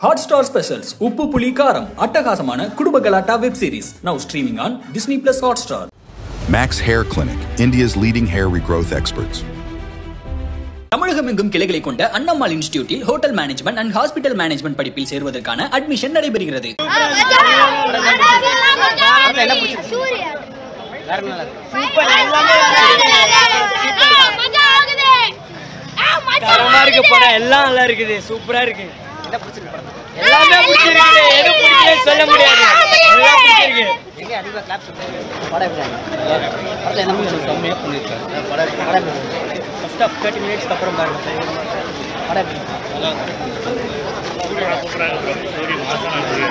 Hotstar Specials உப்பு புளி காரம் அட்டகாசமான குடும்ப கலாட்டா web series now streaming on Disney Plus Hotstar. Max Hair Clinic, India's leading hair regrowth experts. தமிழகமெங்கும் கிளைகளை கொண்ட அண்ணம்மாள் இன்ஸ்டிடியூட்டில் hotel management and hospital management படிப்பில் சேர்வதற்கான அட்மிஷன் நடைபெறுகிறது. எல்லாம் நல்லா இருக்குது, சூப்பரா இருக்கு. எல்லாமே பிடிச்சிருக்கு, எது பிடிக்கலன்னு சொல்ல முடியாது. எல்லாம் பிடிச்சிருக்கு. எங்க அதிகமா கிளாப்ஸ் பண்ணுங்க. படம் எப்படி இருக்கு? படத்தை என்ன பண்ணி செம்மையா பண்ணிருக்காங்க. படம் ஃபர்ஸ்ட் ஆஃப் 30 மினிட்ஸ்க்கு அப்புறம் பாருங்க. படம் எப்படி நல்லா இருக்கு. சூப்பரா இருக்கு. ஸ்டோரி மாசான இருக்கு.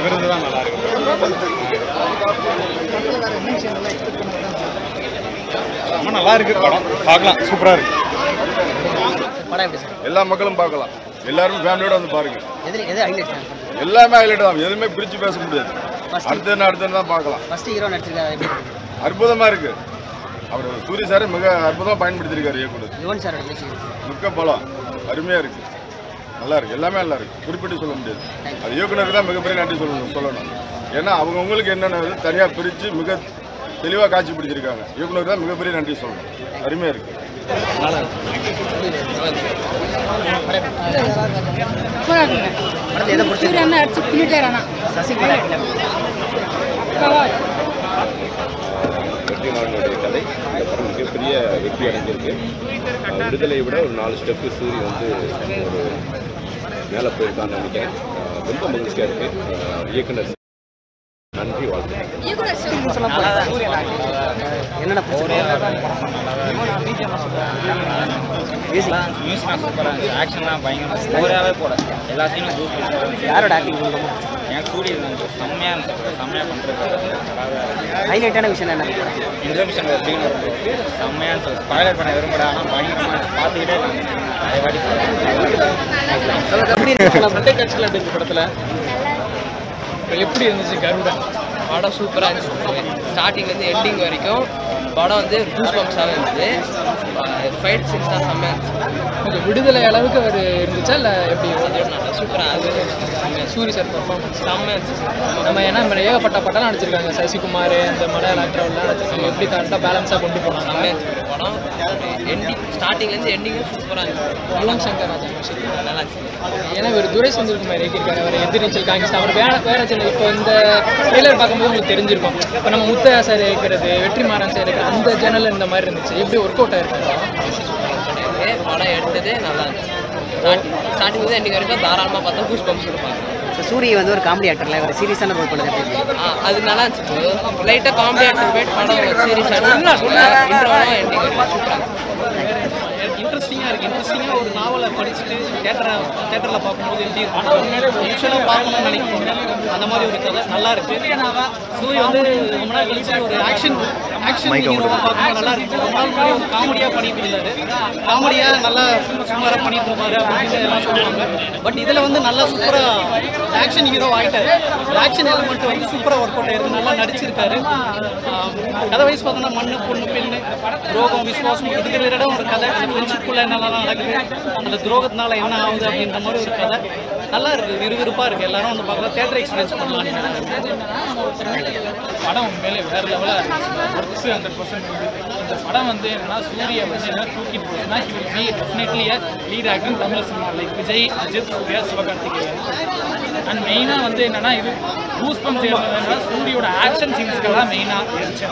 விருந்து தான் நல்லா இருக்கு. ரொம்ப நல்லா இருக்கு படம். பார்க்கலாம், சூப்பரா இருக்கு. படம் எப்படி சார்? எல்லா மக்களும் பார்க்கலாம். எல்லாரும் ஃபேமிலியோட வந்து பாருங்க. எது ஹைலைட் சார்? எல்லாமே ஹைலைட் தான். எதுவுமே பிரிச்சு பேச முடியாது. அடுத்து தான் பார்க்கலாம். ஃபர்ஸ்ட் ஹீரோ நடிச்சிருக்காரு, எப்படி இருக்கு? அற்புதமா இருக்கு. அவர் சூரிய சார் மிக அற்புதமா பயன்படுத்தியிருக்காரு இயக்குனர். யுவன் சார் மிக்க பலம் அருமையா இருக்கு, நல்லா இருக்கு. எல்லாமே நல்லா இருக்கு, குறிப்பிட்டு சொல்ல முடியாது. அது இயக்குனருக்கு தான் மிகப்பெரிய நன்றி சொல்லணும். ஏன்னா அவங்கவுங்களுக்கு என்னென்ன தனியாக பிரித்து மிக தெளிவாக காட்சிப்படுத்தியிருக்காங்க. இயக்குனருக்கு தான் மிகப்பெரிய நன்றி சொல்லணும். அருமையா இருக்கு. வெற்றிமாறனுடைய கதை இந்த படம் மிகப்பெரிய வெற்றி அடைஞ்சிருக்கு. விடுதலையை விட ஒரு 4 ஸ்டெப்பு சூரிய வந்து ஒரு மேலே போயிருக்கான்னு நினைக்கிறேன். ரொம்ப மகிழ்ச்சியாக இருக்குது. இயக்குனர் நன்றி, வாழ்த்து. என்னென்ன மியூசிக்லாம் சூப்பராக இருந்துச்சு, ஆக்ஷன்லாம் பயங்கரமாக ஸ்டோரியாகவே போட எல்லா சீனும் ஜூஸ் பண்ணி. யாரோட ஆக்டிங் எனக்கு சூரிய இருந்துச்சு, செம்மையாக இருந்துச்சு, செம்மையாக பண்ணுறது. ஹைலைட்டான விஷயம் என்ன? இன்ட்ரமிஷன் ஒரு சீன் வருது, செம்மையாக இருந்துச்சு. ஸ்பாய்லர் பண்ண விரும்பல, ஆனால் பயங்கரமாக பார்த்துக்கிட்டே இருக்காங்க. அதே வாட்டி கட்சியில் இருந்துச்சு படத்தில் எப்படி இருந்துச்சு? கருடா படம் சூப்பராக இருந்துச்சு. ஸ்டார்டிங்லேருந்து எண்டிங் வரைக்கும் படம் வந்து கூஸ் பம்ப்ஸாகவே இருந்தது. ஃபைட் சீன்ஸ் தான் செம்மையாக இருந்துச்சு. கொஞ்சம் விடுதலை அளவுக்கு அவர் இருந்துச்சா இல்லை எப்படி? நல்லா சூப்பராக அது சூரிய சார் பர்ஃபார்மன்ஸ் செம்மையாக இருந்துச்சு. நம்ம ஏன்னா நம்ம ஏகப்பட்ட படம் நடிச்சிருக்காங்க. சசிகுமார் இந்த மலையாள ஆக்டர்லாம் நடிச்சிருக்காங்க. எப்படி கரெக்டாக பேலன்ஸாக கொண்டு போனாங்க. செம்மையாக இருந்துச்சு படம். எண்டிங் ஸ்டார்டிங்லேருந்து எண்டிங்கும் சூப்பராக இருந்துச்சு. யுவன் சங்கர் ராஜா மியூசிக் நல்லா இருந்துச்சு. ஏன்னா இவர் துரை செந்தில்குமார் இயக்கியிருக்காரு. அவர் எதிர்நீச்சல் காங்கிஸ்ட் அவர் வேற சேனல். இப்போ இந்த ட்ரெய்லர் பார்க்கும்போது உங்களுக்கு தெரிஞ்சிருக்கும். இப்போ நம்ம முத்தையா சார் இருக்கிறது, வெற்றிமாறன் சார் இருக்கிற அந்த சேனல் இந்த மாதிரி இருந்துச்சு. எப்படி ஒர்க் அவுட் ஆயிருக்காங்க? படம் எடுத்ததே நல்லா இருந்துச்சு. ஸ்டார்டிங் வந்து எண்டிங் வரைக்கும் தாராளமாக பார்த்தா கூஸ் பம்ப்ஸ் இருப்பாங்க. சூரிய வந்து ஒரு காமெடி ஆக்டர்ல ஒரு சீரியஸான ரோல் பண்ணுறது. அது நல்லா இருந்துச்சு. லைட்டாக காமெடி ஆக்டர் போயிட்டு படம் சீரியஸாக இன்ட்ரோவாக எண்டிங் வரைக்கும் சூப்பராக இருந்துச்சு. இன்ட்ரெஸ்டிங்காக இருக்குது. இன்ட்ரெஸ்டிங்காக ஒரு நாவலை படிச்சுட்டு தேட்டரில் பார்க்கும்போது எப்படி இருக்கும்? யூஸ்வலாக பார்க்கணும்னு நினைக்கிறோம். அந்த மாதிரி ஒரு கதை நல்லா இருக்குது. சூரிய வந்து ரொம்ப நாள் கழிச்சு ஒரு ஆக்ஷன் ஹீரோவாக பார்க்கும்போது நல்லா இருக்குது. ரொம்ப நாள் முன்னாடி ஒரு காமெடியாக பண்ணிட்டு இருந்தாரு. காமெடியாக நல்லா சுமாராக பண்ணிட்டு இருப்பாரு அப்படின்னு எல்லாம் சொல்லுவாங்க. பட் இதில் வந்து நல்லா சூப்பராக ஆக்ஷன் ஹீரோ ஆகிட்டாரு. ஆக்ஷன் எலிமெண்ட் வந்து சூப்பராக ஒர்க் அவுட் ஆயிருக்கு. நல்லா நடிச்சிருக்காரு. கதை வயசு பார்த்தோன்னா மண்ணு பொண்ணு பெண்ணு துரோகம் விசுவாசம் இதுக்கு ரிலேட்டடாக ஒரு கதை. ஃப்ரெண்ட்ஷிப்புக்குள்ள என்னெல்லாம் நடக்குது, அந்த துரோகத்தினால என்ன ஆகுது அப்படின்ற மாதிரி ஒரு கதை நல்லா இருக்குது. விறுவிறுப்பாக இருக்குது. எல்லாரும் வந்து பார்க்கலாம். தேட்டர் எக்ஸ்பீரியன்ஸ் பண்ணலாம். படம் உண்மையிலே வேறு லெவலாக இருந்துச்சு. 100% இந்த படம் வந்து என்னன்னா சூரிய வந்து என்ன தூக்கி போச்சுன்னா he will be definitely lead actor Tamil cinema like Vijay, Ajith, Suriya, Sivakarthikeyan. And மெயினாக வந்து என்னென்னா இது கூஸ் பம்ப்ஸ் இருந்ததுன்னா சூரியோட ஆக்ஷன் சீன்ஸ்க்கெல்லாம் மெயினாக இருந்துச்சு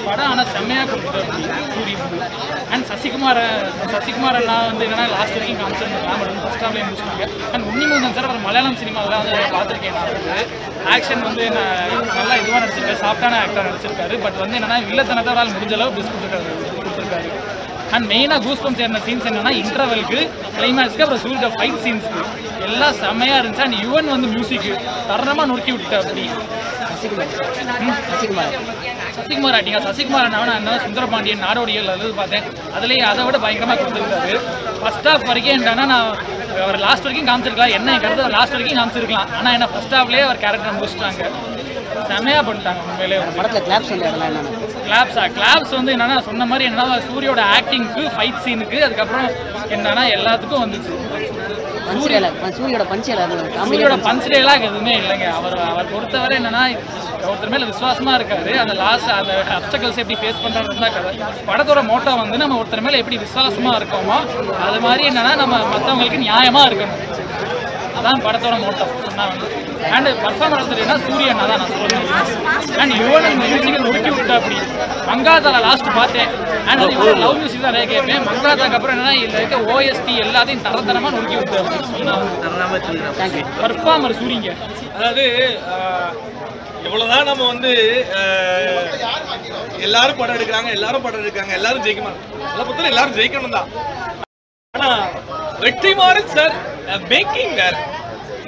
படம். ஆனால் செம்மையாக கொடுத்துட்டு சூரிய வந்து. அண்ட் சசிகுமார் அண்ணா வந்து என்னன்னா லாஸ்ட் வரைக்கும் காமிச்சிருந்தாங்க. பட் வந்து ஃபர்ஸ்ட் ஹாஃப்லேயே முடிச்சிட்டாங்க. அண்ட் உன்னிமுதன் சார் அவர் மலையாளம் சினிமாவில் வந்து பார்த்துருக்கேன். நான் வந்து ஆக்ஷன் வந்து நல்லா இதுவாக நடிச்சிருக்காரு, சாஃப்டான ஆக்டர் நடிச்சிருக்காரு. பட் வந்து என்னன்னா வில்லத்தனத்தை அவரால் முடிஞ்ச அளவு பெஸ்ட் கொடுத்துருக்காரு. அண்ட் மெயினாக கூஸ் பம்ப்ஸ் ஏறின சீன்ஸ் என்னன்னா இன்டர்வலுக்கு, கிளைமேக்ஸ்க்கு, அப்புறம் சூரிய ஃபைட் சீன்ஸ்க்கு எல்லாம் செம்மையாக இருந்துச்சு. அண்ட் யுவன் வந்து மியூசிக்கு தரமாக நொறுக்கி விட்டுட்டா. அப்படி சசிகுமார் ஆட்டிங்க. சசிகுமார் அண்ணா சுந்தரபாண்டியன் நாடோடிகள் அது பார்த்தேன். அதுலேயே அதை விட பயங்கரமாக கொடுத்துருக்காரு. ஃபர்ஸ்ட் ஹாஃப் வரைக்கும் என்னன்னா நான் அவர் லாஸ்ட் வரைக்கும் காமிச்சிருக்கலாம். என்ன கருத்து லாஸ்ட் வரைக்கும் காமிச்சிருக்கலாம். ஆனால் என்ன ஃபர்ஸ்ட் ஹாஃப்லேயே அவர் கேரக்டர் முடிச்சிட்டாங்க. செமையாக பண்ணிட்டாங்க உண்மையிலே. படத்தில் கிளாப்ஸ் வந்து என்னென்ன கிளாப்ஸ் வந்து என்னன்னா சொன்ன மாதிரி என்னன்னா சூரியோட ஆக்டிங்க்கு, ஃபைட் சீனுக்கு, அதுக்கப்புறம் என்னன்னா எல்லாத்துக்கும் வந்துச்சு. சூரியோட பஞ்ச் டயலாக் எதுவுமே இல்லைங்க. அவர் பொறுத்தவரை என்னன்னா ஒருத்தர் மேல விசுவாசமா இருக்காரு. அந்த அந்த அப்டக்கல்ஸ் எப்படி ஃபேஸ் பண்றது தான் கதை. படத்தோட மோட்டோ வந்து நம்ம ஒருத்தர் மேல எப்படி விசுவாசமா இருக்கோமோ அது மாதிரி என்னன்னா நம்ம மற்றவங்களுக்கு நியாயமா இருக்கணும். அதான் படத்தோட மோட்டோ சொன்னா வந்து. அண்ட் பர்ஃபார்மர் எடுத்துட்டீங்கன்னா சூரியனா தான் நான் சொல்லுவேன். அண்ட் யுவன் மியூசிக்கை நொறுக்கி விட்டா அப்படி. மங்காத்தால லாஸ்ட் பார்த்தேன். அண்ட் அது இவ்வளோ லவ் மியூசிக் தான் நிறைய கேட்பேன். மங்காத்தாக்கு அப்புறம் என்னன்னா இதில் இருக்க ஓஎஸ்டி எல்லாத்தையும் தரத்தரமாக நொறுக்கி விட்டு அப்படின்னு சொன்னாங்க பர்ஃபார்மர் சூரியங்க. அதாவது இவ்வளோதான் நம்ம வந்து எல்லாரும் படம் எடுக்கிறாங்க, எல்லாரும் ஜெயிக்குமா? அதை பொறுத்தவரை எல்லாரும் ஜெயிக்கணும் தான். ஆனால் வெற்றிமாறன் சார் மேக்கிங் வேற,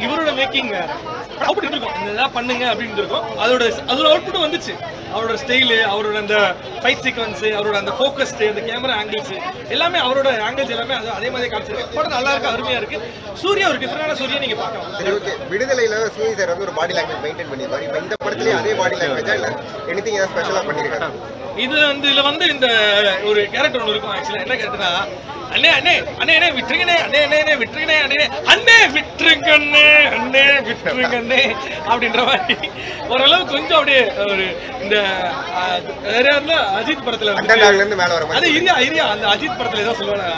இவரோட மேக்கிங் வேற. அப்படி இருக்கும், இதெல்லாம் பண்ணுங்க அப்படின்னு இருக்கும். அதோட அவுட்புட்டும் வந்துச்சு. அவரோட ஸ்டைலு, அவரோட அந்த ஃபைட் சீக்வன்ஸு, அவரோட அந்த ஃபோக்கஸ்டு, அந்த கேமரா ஆங்கிள்ஸு எல்லாமே, அவரோட ஆங்கிள்ஸ் எல்லாமே அதே மாதிரி காமிச்சிருக்கு. படம் நல்லா இருக்கு, அருமையாக இருக்கு. சூர்யா ஒரு டிஃப்ரெண்டான சூர்யா நீங்கள் பார்க்கலாம். சரி, ஓகே. விடுதலையில் சூரிய சார் வந்து ஒரு பாடி லாங்குவேஜ் மெயின்டைன் பண்ணியிருப்பாரு. இப்போ இந்த படத்துலேயே அதே பாடி லாங்குவேஜா இல்லை எனிதிங் ஏதாவது ஸ்பெஷலாக பண்ணியிருக்காரு? இதுல வந்து இந்த ஒரு கேரக்டர் ஒன்று இருக்கும். ஆக்சுவலாக என்ன கேரக்டர்னா, அண்ணே அண்ணே அண்ணே அண்ணே விட்டுருங்கண்ணே, அண்ணே அண்ணே அண்ணே விட்டுருங்கண்ணே, அண்ணே அண்ணே விட்டுருங்கண்ணே, அண்ணே விட்டுருங்கண்ணே அப்படின்ற மாதிரி ஓரளவு கொஞ்சம் அப்படியே ஒரு இந்த அஜித் படத்துல அது இரியா அந்த அஜித் படத்துல ஏதோ சொல்லுவாங்க,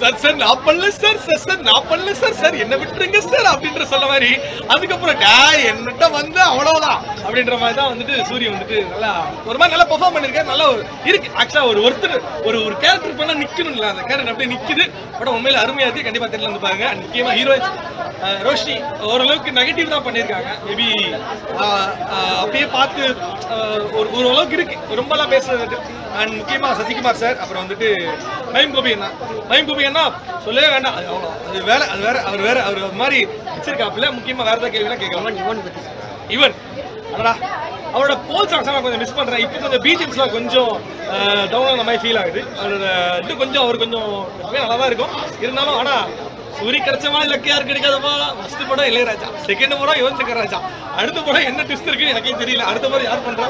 சார் நான் பண்ணல சார் நான் பண்ணல சார் என்ன விட்டுருங்க சார் அப்படின்ற சொல்ல மாதிரி. அதுக்கப்புறம் என்னட்ட வந்து அவ்வளவுதான் அப்படின்ற மாதிரி தான் வந்துட்டு சூரிய வந்துட்டு நல்லா ஒரு மாதிரி நல்லா பெர்ஃபார்ம் பண்ணிருக்காரு. நல்லா இருக்கு ஆக்சுவலா ஒரு கேரக்டர் பண்ணா நிக்கணும்ல, அந்த கேரக்டர் அப்படியே நிக்குது. படம் உண்மையில அருமையா இருக்கு. கண்டிப்பா தெரியல வந்து பாருங்க. முக்கியமா ஹீரோயின்ஸ் ரோஷினி ஓரளவுக்கு நெகட்டிவ் தான் பண்ணியிருக்காங்க. மேபி அப்படியே பார்த்து ஓரளவுக்கு இருக்கு, ரொம்பலாம் பேசுறது. அண்ட் முக்கியமா சசிகுமார் சார், அப்புறம் வந்துட்டு மயம் கோபி அண்ணா சொல்லவே வேண்டாம். அது வேற அவர் மாதிரி வச்சிருக்காப்புல. முக்கியமா வேற ஏதாவது கேள்விலாம் கேட்கலாம். ஈவன் அவரோட போல் சாங்ஸ் நான் கொஞ்சம் மிஸ் பண்றேன். இப்போ கொஞ்சம் பிஜிஎம்ஸ்லாம் கொஞ்சம் டவுன் மாதிரி ஃபீல் ஆகுது. அவரோட இது கொஞ்சம் அவர் கொஞ்சம் நல்லா தான் இருக்கும். இருந்தாலும் ஆனா சூரிய கிடைச்சமா இல்லக்கு யாருக்கு கிடைக்காதப்பா. ஃபர்ஸ்ட் படம் இளையராஜா, செகண்ட் படம் யுவன் சங்கர் ராஜா, அடுத்த படம் என்ன ட்விஸ்ட் இருக்குன்னு எனக்கே தெரியல. அடுத்த படம் யார் பண்றா?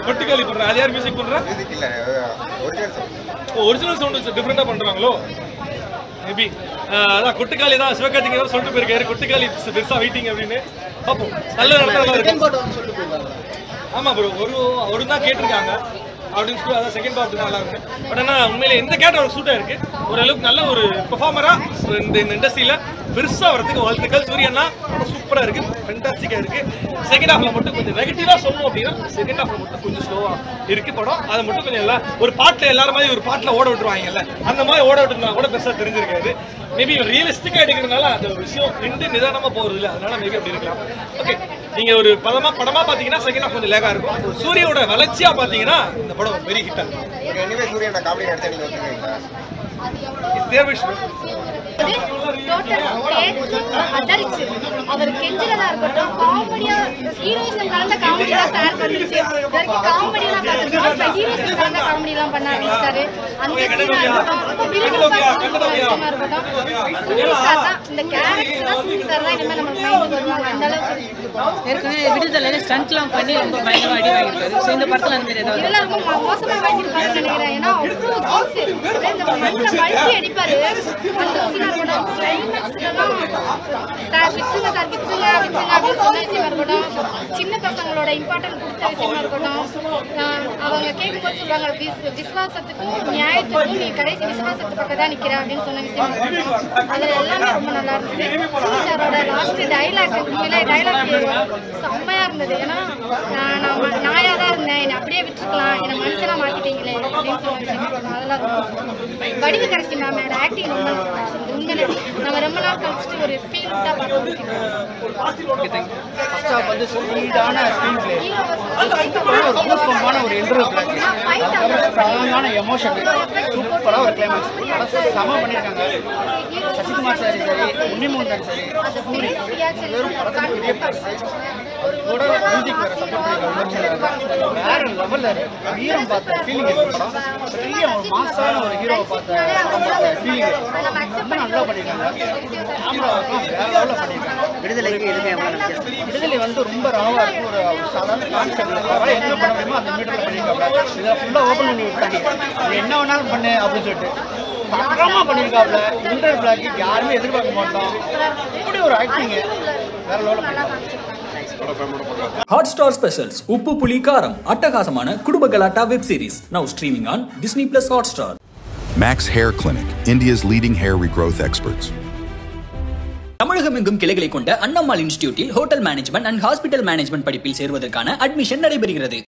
கொட்டுக்காளி பண்றா. அது யார் மியூசிக் பண்றா? ஒரிஜினல் சவுண்ட் டிஃப்ரெண்டா பண்றாங்களோ மேபி. அதான் கொட்டுக்காளி தான் சிவகார்த்திகேயன் சொல்லிட்டு போயிருக்காரு. கொட்டுக்காளி பெருசா வெயிட்டிங் அப்படின்னு பார்ப்போம். நல்ல நடத்த. ஆமா ப்ரோ, ஒரு தான் கேட்டிருக்காங்க அப்படின்னு சொல்லி அதான் செகண்ட் பார்ட் நல்லா இருக்கு. பட் ஆனால் உண்மையில இந்த கேரக்டர் ஒரு சூட்டாக இருக்கு. ஓரளவுக்கு நல்ல ஒரு பெர்ஃபார்மரா இந்த இண்டஸ்ட்ரியில பெருசா வரதுக்கு வாழ்த்துக்கள். சூரியனா சூப்பரா இருக்கு, ஃபென்டாஸ்டிக்கா இருக்கு. செகண்ட் ஹாஃப்ல மட்டும் கொஞ்சம் நெகட்டிவா சொல்லணும் அப்படின்னா செகண்ட் ஹாஃப்ல மட்டும் கொஞ்சம் ஸ்லோவா இருக்கு படம். அதை மட்டும் கொஞ்சம் எல்லாம் ஒரு பாட்டில் எல்லாரும் மாதிரி ஒரு பாட்டில் ஓட விட்டுருவாங்கல்ல, அந்த மாதிரி ஓட விட்டுருந்தா கூட பெருசா தெரிஞ்சிருக்காது. மேபி ரியலிஸ்டிக்கா எடுக்கிறதுனால அந்த ஒரு விஷயம் ரெண்டு நிதானமா போறது இல்லை, அதனால மேபி அப்படி இருக்கலாம். ஓகே, நீங்க ஒரு படமா பாத்தீங்கன்னா செகண்ட் ஹாஃப் கொஞ்சம் லேகா இருக்கும். சூரியோட வளர்ச்சியா பாத்தீங்கன்னா இந்த படம் வெரி ஹிட் ஆகும். அவர் கெஞ்சிரதா இருக்கட்டும், காமெடியா ஹீரோயிசம் கலந்த காமெடியா ஸ்டார் பண்ணிருச்சு. காமெடியெல்லாம் பார்த்துருக்கோம், ஹீரோயிசம் கலந்த காமெடியெல்லாம் பண்ண ஆரம்பிச்சிட்டாரு. அந்த இந்த கேரக்டர் தான் சூரி சார் தான் இனிமேல் நம்ம மைண்ட் வருவாங்க. அந்த அளவுக்கு ஏற்கனவே விடுதலை ஸ்டண்ட்லாம் பண்ணி ரொம்ப பயங்கரமா அடி வாங்கியிருக்காரு. ஸோ இந்த படத்தில் அந்த மாதிரி ஏதாவது இதெல்லாம் ரொம்ப மோசமா வாங்கியிருக்காருன்னு நினைக்கிறேன். ஏன்னா அவ்வளோ ஜோஸ் இந்த மண்ணில் வழி அடிப்பாரு. அந்த சீனாரோட கிளைமேக்ஸ்லாம் சார் விட்டுருங்க அப்படின்னு சொன்ன விஷயமா இருக்கட்டும், சின்ன பசங்களோட இம்பார்ட்டன்ட் கொடுத்த விஷயமா இருக்கட்டும், அவங்க கேட்கும்போது சொல்லுவாங்க விசுவாசத்துக்கும் நியாயத்துக்கும் நீ கடைசி விசுவாசத்து பக்கம் தான் நிற்கிற அப்படின்னு சொன்ன விஷயமா இருக்கட்டும், அதில் எல்லாமே ரொம்ப நல்லா இருந்தது. சூரி சாரோட லாஸ்ட் டைலாக் உண்மையிலே டைலாக் செம்மையா இருந்தது. ஏன்னா நான் நாயா தான் இருந்தேன், என்னை அப்படியே விட்டுருக்கலாம், என்னை மனுஷனா மாத்திட்டீங்களே அப்படின்னு சொன்ன விஷயம் அதெல்லாம் வடிவு கரைச்சி மேமோட ஆக்டிங் ரொம்ப நல்லா இருந்தது. உண்மையிலே நம்ம ரொம்ப நாள் கழிச்சுட்டு ஒரு ஃபீல் விட்டா பார்த்தோம். ஃபர்ஸ்ட் ஹாஃப் வந்து ஸ்பீடான ஸ்க்ரீன் பிளே, ஒரு பூஸ்பமான ஒரு இன்டர்வியூ பிளாக், ஸ்ட்ராங்கான எமோஷன், சூப்பராக ஒரு கிளைமேக்ஸ் செம பண்ணியிருக்காங்க. சசிகுமார் சார் சரி, உன்னிமோகன் சரி, சூரி வெறும் படத்துக்கு பெரிய பிளஸ். கூட மியூசிக் வேறு சப்போர்ட் பண்ணியிருக்காங்க. வேறு லெவலில் ஹீரோ பார்த்த ஃபீலிங் இருக்கு. படம் பெரிய ஒரு மாசான ஒரு ஹீரோவை பார்த்த ஃபீலிங் ரொம்ப நல்லா பண்ணியிருக்காங்க. கேமராவுக்கும் வேறு லெவலில் பண்ணியிருக்காங்க. விடுதலை வந்து ரொம்ப ராவாக இருக்கும். ஒரு சாதாரண கான்செப்ட் என்ன பண்ண முடியுமோ அந்த மீட்டரில் பண்ணியிருக்காங்க. இதை ஃபுல்லாக ஓப்பன் பண்ணி விட்டாங்க, என்ன வேணாலும் பண்ணு அப்படின்னு சொல்லிட்டு தரமா பண்ணியிருக்காப்ல. இன்டர் பிளாக் யாருமே எதிர்பார்க்க மாட்டோம். இப்படி ஒரு ஆக்டிங் வேற லெவலில் பண்ணிருக்காங்க. Hotstar Specials உப்பு புளி காரம் அட்டகாசமான குடும்ப கலாட்டா web series now streaming on Disney Plus Hotstar. Max Hair Clinic, India's leading hair regrowth experts. தமிழகம் எங்கும் கிளைகளை கொண்ட அண்ணம்மாள் இன்ஸ்டிடியூட்டில் hotel management and hospital management படிப்பில் சேருவதற்கான அட்மிஷன் நடைபெறுகிறது.